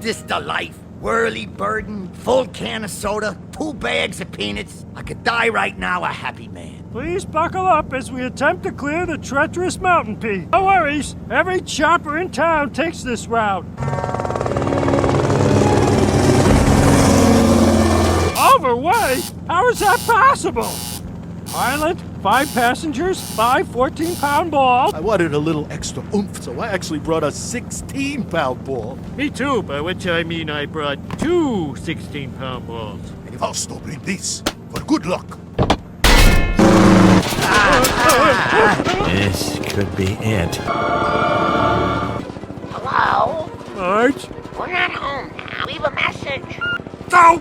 this the life? Whirly burden, full can of soda, 2 bags of peanuts. I could die right now a happy man. Please buckle up as we attempt to clear the treacherous mountain peak. No worries, every chopper in town takes this route. Overweight? How is that possible? Pilot, 5 passengers, 5 14-pound balls. I wanted a little extra oomph, so I actually brought a 16-pound ball. Me too, by which I mean I brought 2 16-pound balls. I'll still bring this for good luck. This could be it. Hello? Marge? We're not home now. Leave a message. Go!